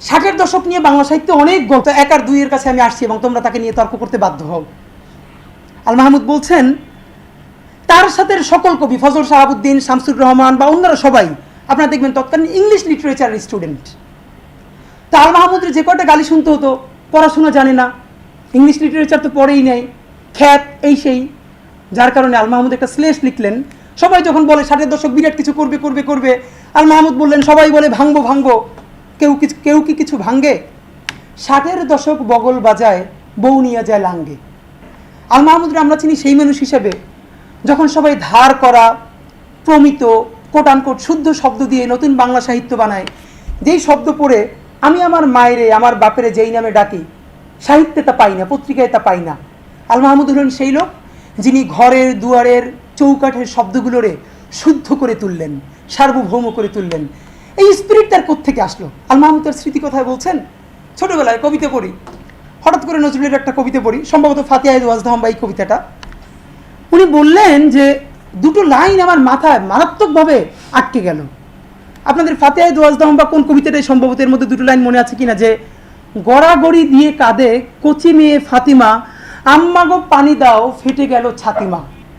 ষাটের দশক নিয়ে বাংলা সাহিত্যে অনেক গল্প, এক আর দুইয়ের কাছে আমি আসছি এবং তোমরা তাকে নিয়ে তর্ক করতে বাধ্য হও। আল মাহমুদ বলছেন তার সাথে সকল কবি ফজল শাহাবুদ্দিন, শামসুর রহমান বা অন্যরা সবাই আপনারা দেখবেন তৎকালীন ইংলিশ লিটারেচারের স্টুডেন্ট। তা আল মাহমুদের যে কয়টা গালি শুনতে হতো, পড়াশোনা জানে না, ইংলিশ লিটারেচার তো পড়েই নেয়, খ্যাত এই সেই, যার কারণে আল মাহমুদ একটা শ্লেষ লিখলেন। সবাই যখন বলে ষাটের দশক বিরাট কিছু করবে করবে করবে, আল মাহমুদ বললেন সবাই বলে ভাঙবো ভাঙবো, কেউ কি কিছু ভাঙ্গে? ষাটের দশক বগল বাজায়, বউ নিয়ে যায় লাঙ্গে। আল মাহমুদরা আমরা চিনি সেই মানুষ হিসেবে যখন সবাই ধার করা প্রমিত কোটানকোট শুদ্ধ শব্দ দিয়ে নতুন বাংলা সাহিত্য বানায়, যেই শব্দ পড়ে আমি আমার মায়েরে আমার বাপেরে যেই নামে ডাকি, সাহিত্যে তা পাই না, পত্রিকায় তা পাই না। আল মাহমুদ হলেন সেই লোক যিনি ঘরের দুয়ারের চৌকাঠের শব্দগুলোরে শুদ্ধ করে তুললেন, সার্বভৌম করে তুললেন। এই স্পিরিট তার কোত্থেকে আসলো? আল মাহমুদ তার স্মৃতি কথায় বলছেন, ছোটবেলায় কবিতা পড়ি, হঠাৎ করে নজরুলের একটা কবিতা পড়ি, সম্ভবত ফাতিহায়ে ওয়াজদাহম বা এই কবিতাটা। উনি বললেন যে দুটো লাইন আমার মাথায় মারাত্মকভাবে আটকে গেল। আপনাদের ফাতিহায়ে ওয়াজদাহম বা কোন কবিতাটাই সম্ভবত এর মধ্যে দুটো লাইন মনে আছে কিনা, যে গড়াগড়ি দিয়ে কাঁদে কচি মেয়ে ফাতিমা, আম্মা গো পানি দাও ফেটে গেল ছাতিমা।